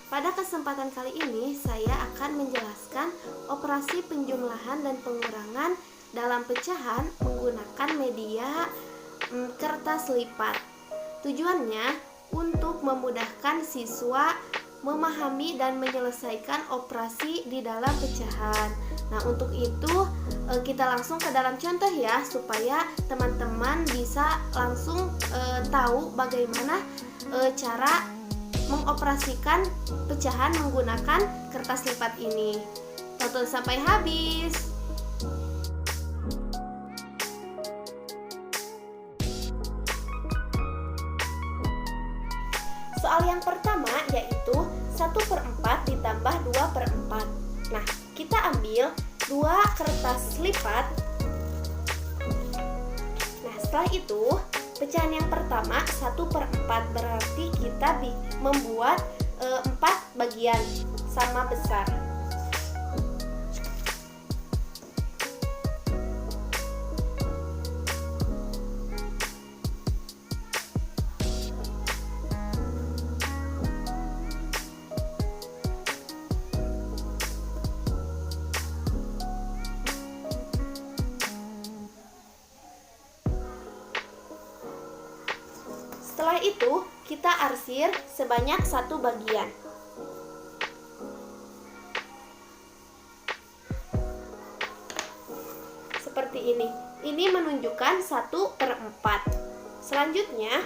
Pada kesempatan kali ini saya akan menjelaskan operasi penjumlahan dan pengurangan dalam pecahan menggunakan media kertas lipat. Tujuannya untuk memudahkan siswa memahami dan menyelesaikan operasi di dalam pecahan. Nah, untuk itu kita langsung ke dalam contoh ya, supaya teman-teman bisa langsung tahu bagaimana cara mengoperasikan pecahan menggunakan kertas lipat ini. Tonton sampai habis. Soal yang pertama yaitu 1/4 ditambah 2/4. Nah, kita ambil 2 kertas lipat. Nah, setelah itu pecahan yang pertama 1/4, berarti kita membuat 4 bagian sama besar. Setelah itu, kita arsir sebanyak 1 bagian. Seperti ini. Ini menunjukkan 1/4. Selanjutnya,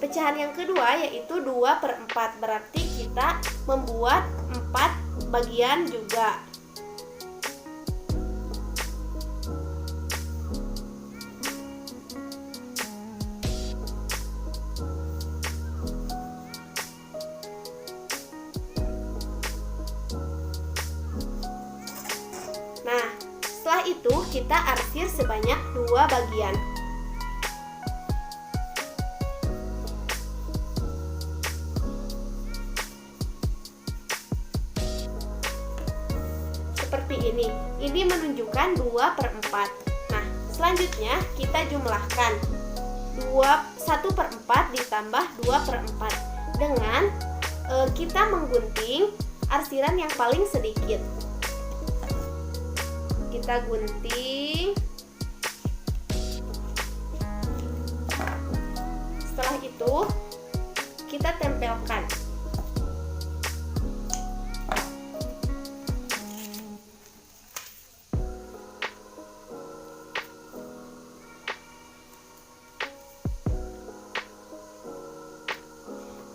pecahan yang kedua yaitu 2/4. Berarti kita membuat 4 bagian juga. Nah, setelah itu kita arsir sebanyak 2 bagian. Seperti ini. Ini menunjukkan 2/4. Nah, selanjutnya kita jumlahkan 1/4 ditambah 2/4 dengan kita menggunting arsiran yang paling sedikit. Kita gunting. Setelah itu kita tempelkan.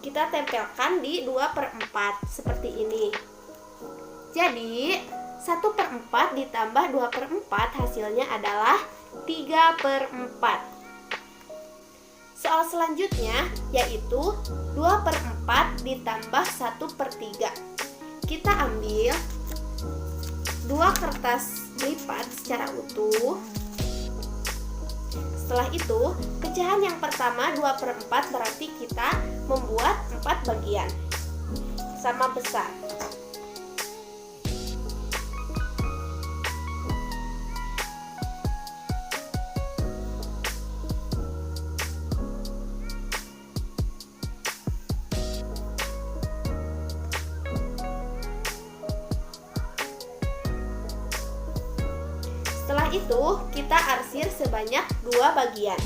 Kita tempelkan di 2/4 seperti ini. Jadi 1/4 ditambah 2/4 hasilnya adalah 3/4. Soal selanjutnya yaitu 2/4 ditambah 1/3. Kita ambil 2 kertas lipat secara utuh. Setelah itu, pecahan yang pertama 2/4 berarti kita membuat 4 bagian sama besar. Setelah itu, kita arsir sebanyak 2 bagian.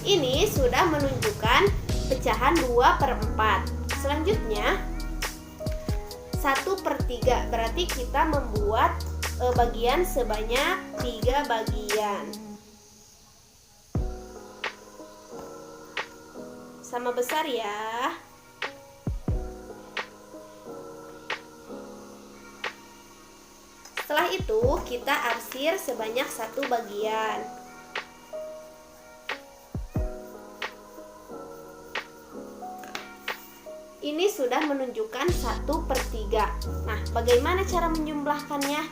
Ini sudah menunjukkan pecahan 2/4. Selanjutnya 1/3, berarti kita membuat bagian sebanyak 3 bagian. Sama besar ya. Setelah itu kita arsir sebanyak 1 bagian. Ini sudah menunjukkan 1/3. Nah, bagaimana cara menjumlahkannya?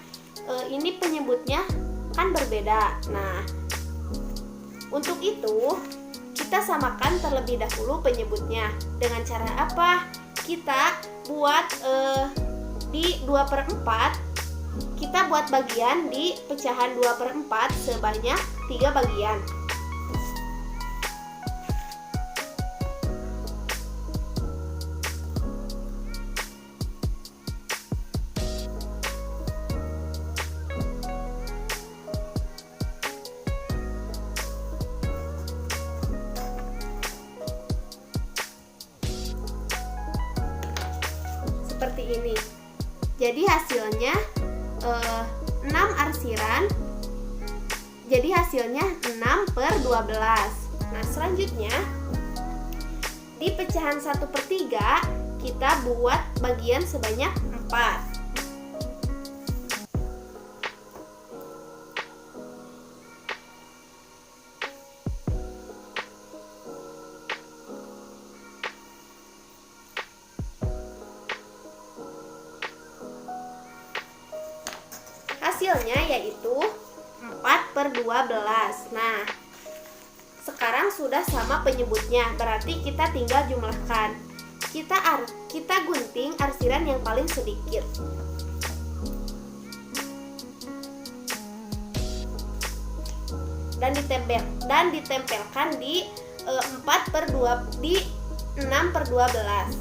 Ini penyebutnya kan berbeda. Nah, untuk itu kita samakan terlebih dahulu penyebutnya. Dengan cara apa? Kita buat di 2/4 kita kita buat bagian di pecahan 2/4 sebanyak 3 bagian. Seperti ini. Jadi hasilnya 6 arsiran. Jadi hasilnya 6/12. Nah, selanjutnya di pecahan 1/3 kita buat bagian sebanyak 4. Hasilnya yaitu 4/12. Nah, sekarang sudah sama penyebutnya, berarti kita tinggal jumlahkan. Kita gunting arsiran yang paling sedikit. Dan ditempelkan di 6/12.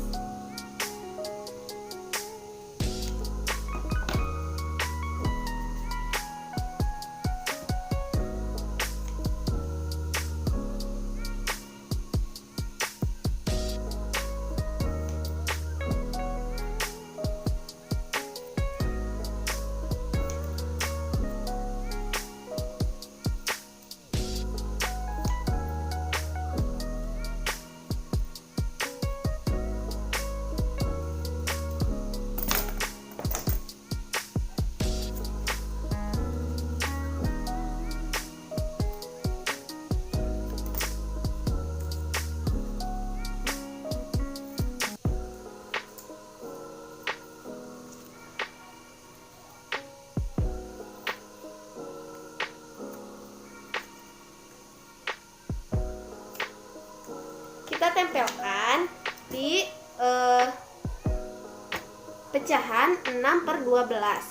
Kita tempelkan di pecahan 6/12.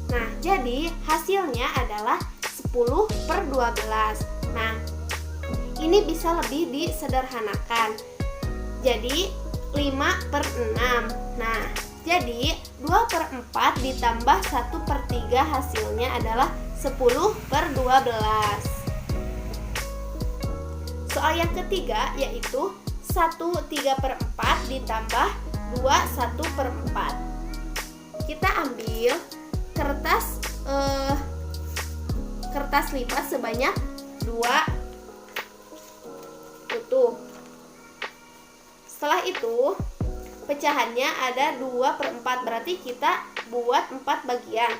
Nah, jadi hasilnya adalah 10/12. Nah, ini bisa lebih disederhanakan. Jadi 5/6. Nah, jadi 2/4 ditambah 1/3 hasilnya adalah 10/12. Soal yang ketiga yaitu 1/3/4 ditambah 2 1/4. Kita ambil kertas lipat sebanyak 2 utuh. Setelah itu pecahannya ada 2/4, berarti kita buat 4 bagian.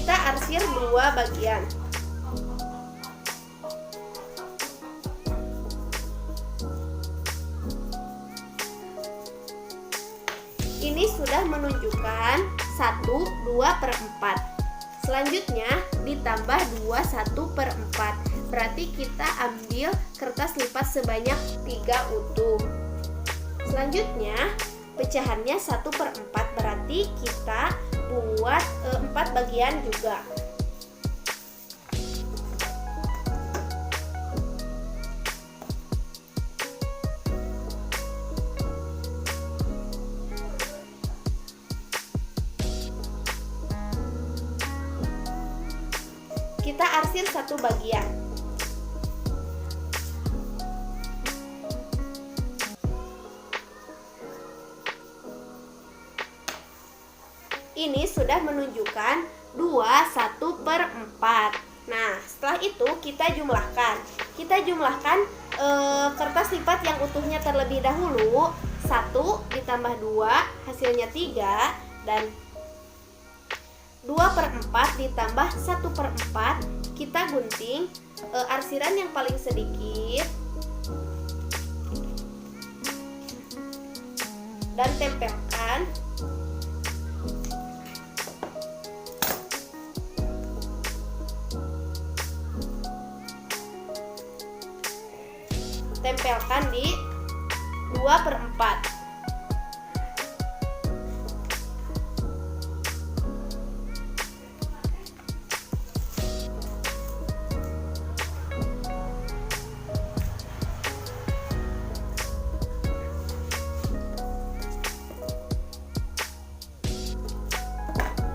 Kita arsir 2 bagian. Ini sudah menunjukkan 1/2/4. Selanjutnya ditambah 2 1/4. Berarti kita ambil kertas lipat sebanyak 3 utuh. Selanjutnya pecahannya 1/4, berarti kita buat 4 bagian juga. Kita arsir 1 bagian. ini sudah menunjukkan 2/1/4. Nah, setelah itu kita jumlahkan. Kertas lipat yang utuhnya terlebih dahulu. 1 ditambah 2 hasilnya 3, dan 2/4 ditambah 1/4 kita gunting arsiran yang paling sedikit dan tempelkan. Tempelkan di 2/4.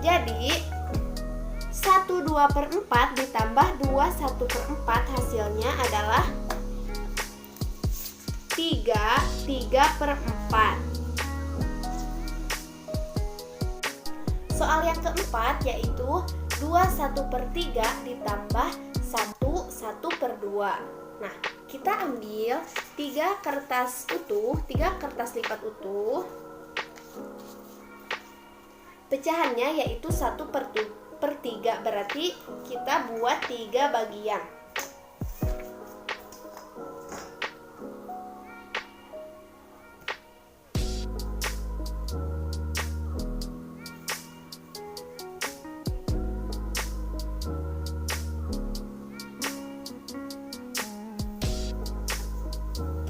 Jadi 1/2/4 ditambah 2/1/4 hasilnya adalah 3/4. Soal yang keempat yaitu 2/1/3 ditambah 1/1/2. Nah, kita ambil 3 kertas lipat utuh. Pecahannya yaitu 1/3, berarti kita buat 3 bagian.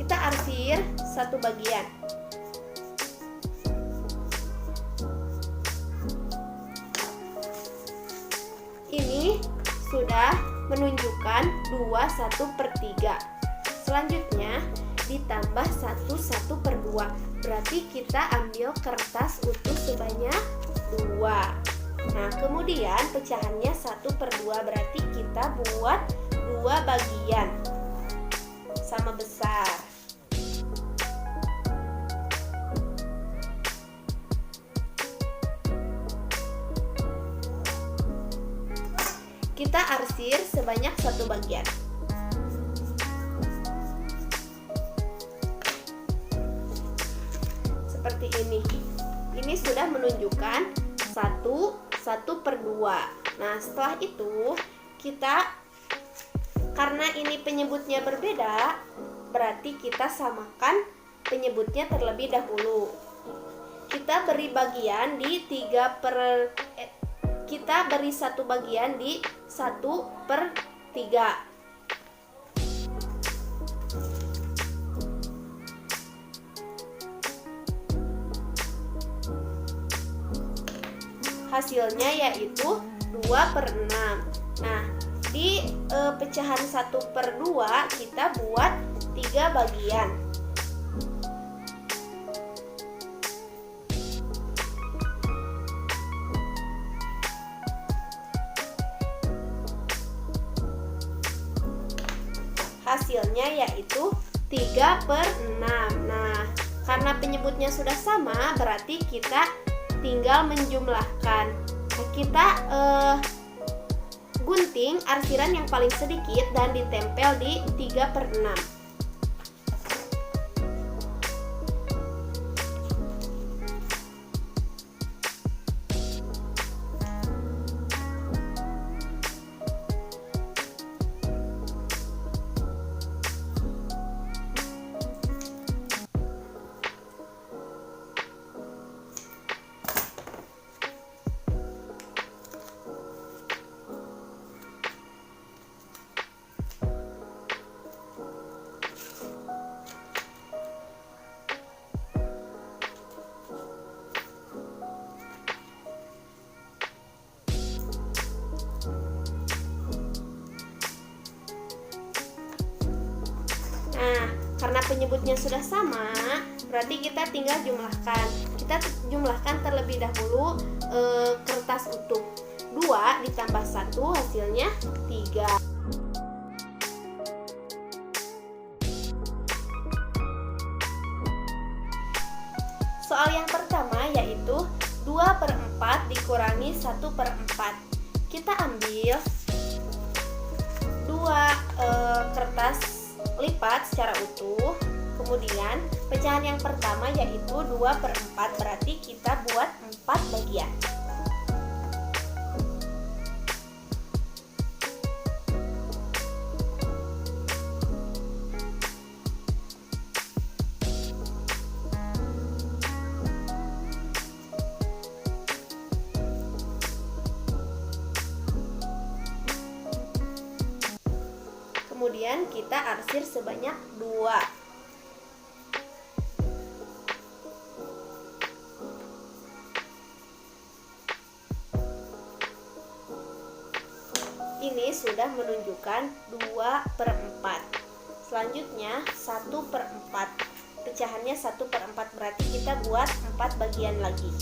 Kita arsir 1 bagian. Ini sudah menunjukkan 2/1/3. Selanjutnya ditambah 1/1/2. Berarti kita ambil kertas utuh sebanyak 2. Nah, kemudian pecahannya 1/2, berarti kita buat 2 bagian sama besar. Kita arsir sebanyak 1 bagian. Seperti ini. Ini sudah menunjukkan 1/2. Nah, setelah itu karena ini penyebutnya berbeda, berarti kita samakan penyebutnya terlebih dahulu. Kita beri bagian di 1 bagian di 1/3. Hasilnya yaitu 2/6. Nah, di pecahan 1/2 kita buat 3 bagian. Hasilnya yaitu 3/6. Nah, karena penyebutnya sudah sama, berarti kita tinggal menjumlahkan. Nah, kita gunting arsiran yang paling sedikit dan ditempel di 3/6. Karena penyebutnya sudah sama, berarti kita tinggal jumlahkan. Kita jumlahkan terlebih dahulu kertas utuh. 2 ditambah 1 hasilnya 3. Soal yang pertama yaitu 2/4 dikurangi 1/4. Kita ambil 2 kertas lipat secara utuh. Kemudian pecahan yang pertama yaitu 2/4, berarti kita buat 4 bagian. Kemudian kita arsir sebanyak 2. Ini sudah menunjukkan 2/4. Selanjutnya 1/4. Pecahannya 1/4, berarti kita buat 4 bagian lagi.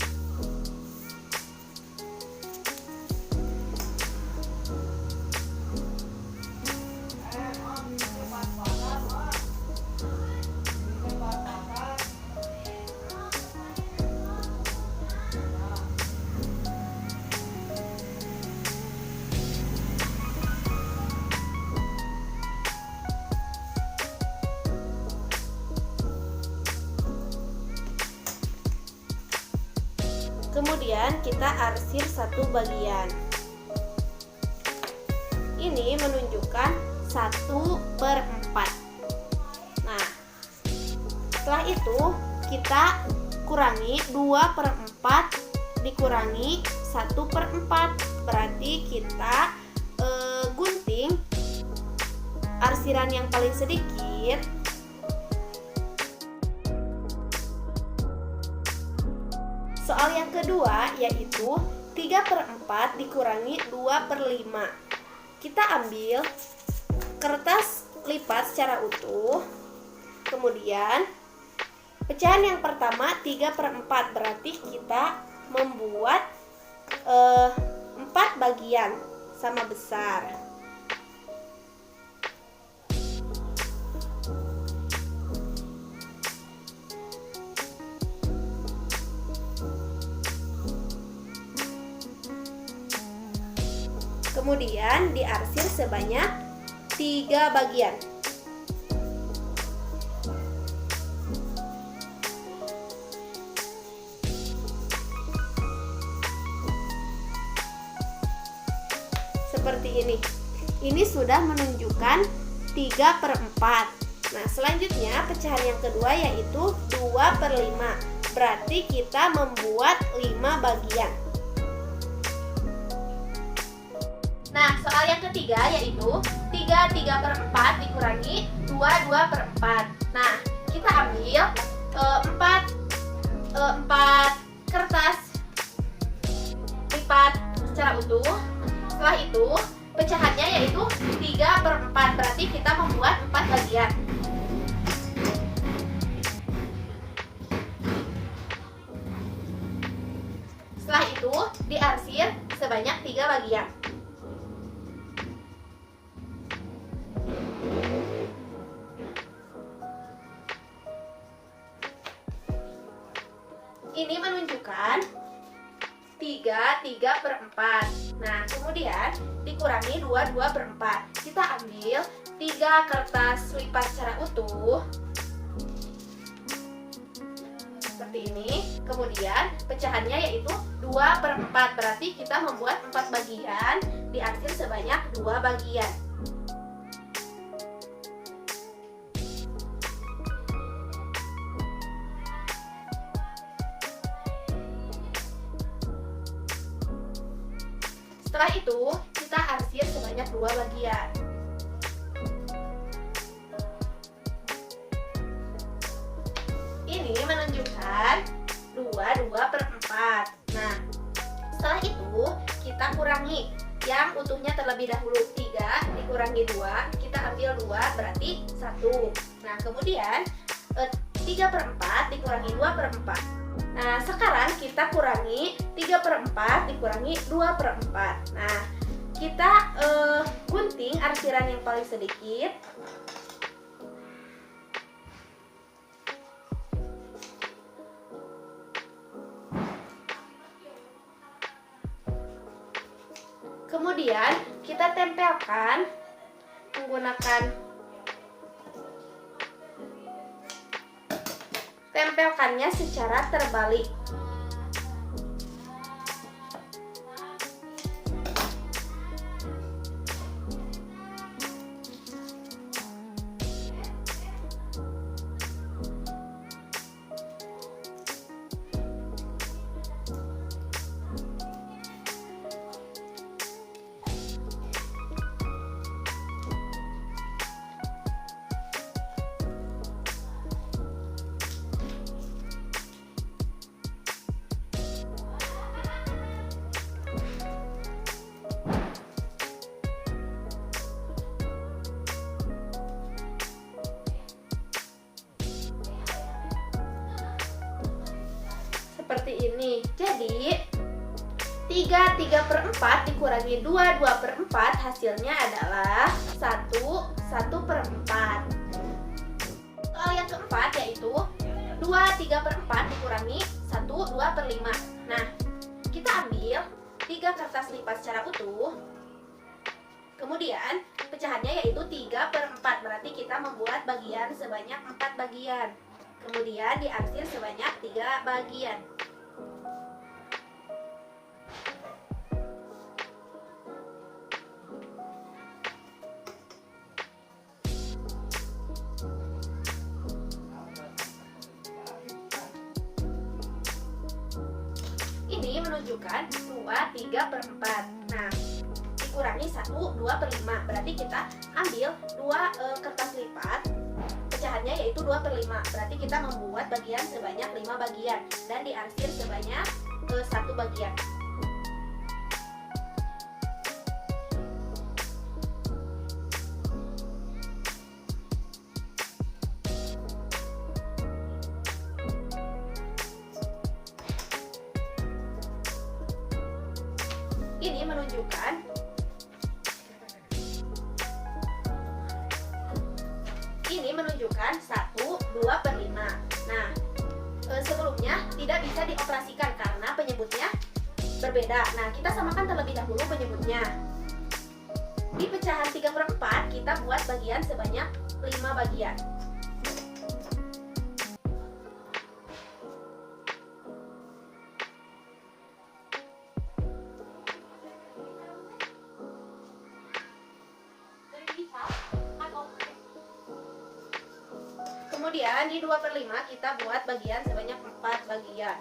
Kemudian kita arsir 1 bagian. Ini menunjukkan 1/4. Nah, setelah itu kita kurangi 2/4 dikurangi 1/4. Berarti kita gunting arsiran yang paling sedikit. Soal yang kedua yaitu 3/4 dikurangi 2/5. Kita ambil kertas lipat secara utuh. Kemudian pecahan yang pertama 3/4, berarti kita membuat 4 bagian sama besar. Kemudian diarsir sebanyak 3 bagian. Seperti ini. Ini sudah menunjukkan 3/4. Nah, selanjutnya pecahan yang kedua yaitu 2/5. Berarti kita membuat 5 bagian. Nah, soal yang ketiga yaitu 3/4 dikurangi 2/4. Nah, kita ambil 4 kertas lipat secara utuh. Setelah itu, pecahannya yaitu 3/4, berarti kita membuat 4 bagian. Setelah itu, diarsir sebanyak 3 bagian. Ini menunjukkan 3/4. Nah, kemudian dikurangi 2/4. Kita ambil 3 kertas lipat secara utuh. Seperti ini. Kemudian pecahannya yaitu 2/4. Berarti kita membuat 4 bagian, diarsir sebanyak 2 bagian. Setelah itu, kita arsir sebanyak 2 bagian. Ini menunjukkan 2/4. Nah, setelah itu kita kurangi yang utuhnya terlebih dahulu. 3 dikurangi 2, kita ambil 2, berarti 1. Nah, kemudian 3/4 dikurangi 2/4. Nah, sekarang kita kurangi 3/4 dikurangi 2/4. Nah, kita gunting arsiran yang paling sedikit. Kemudian kita tempelkan tempelkannya secara terbalik. Seperti ini. Jadi 3/4 dikurangi 2/4 hasilnya adalah 1/4. Soal yang keempat yaitu 2/3/4 dikurangi 1/2/5. Nah, kita ambil 3 kertas lipat secara utuh. Kemudian pecahannya yaitu 3/4, berarti kita membuat bagian sebanyak 4 bagian. Kemudian diarsir sebanyak 3 bagian. Ini menunjukkan 2/3/4. Nah, dikurangi 1/2/5. Berarti kita ambil 2 kertas lipat. Pecahannya yaitu 2/5. Berarti kita membuat bagian sebanyak 5 bagian dan diarsir sebanyak 1 bagian. Ini menunjukkan ini menunjukkan 1/2/5. Nah, sebelumnya tidak bisa dioperasikan karena penyebutnya berbeda. Nah, kita samakan terlebih dahulu penyebutnya. Di pecahan 3/4 kita buat bagian sebanyak 5 bagian. Kemudian di 2/5 kita buat bagian sebanyak 4 bagian.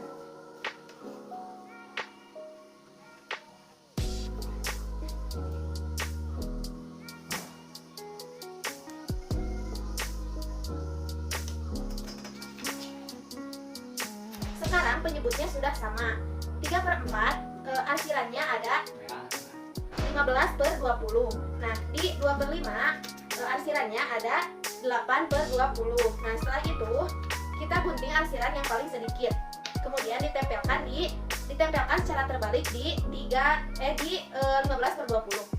Sekarang penyebutnya sudah sama. 3/4 arsirannya ada 15/20. Nah, di 2/5 arsirannya ada 8/20. Nah, setelah itu kita gunting arsiran yang paling sedikit. Kemudian ditempelkan secara terbalik di 15/20.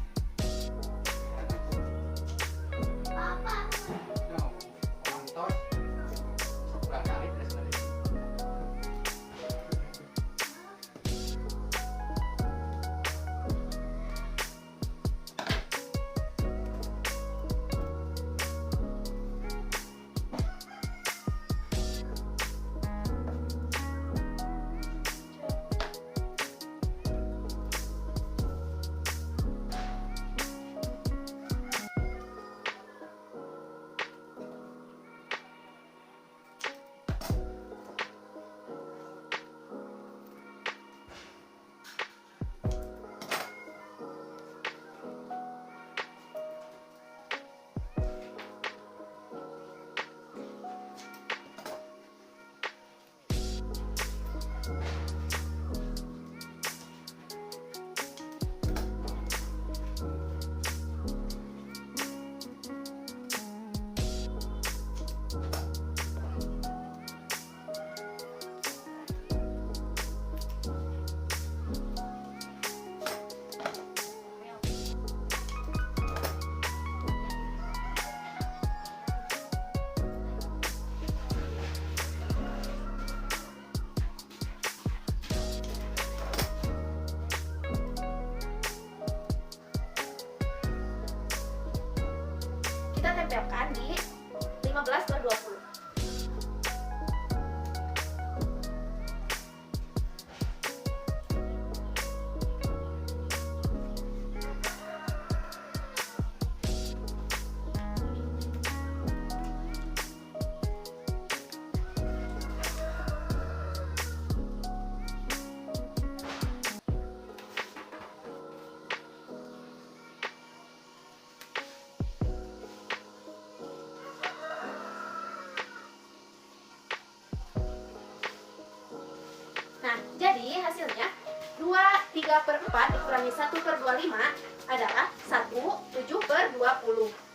3/4 dikurangi 1/25 adalah 1/7/20.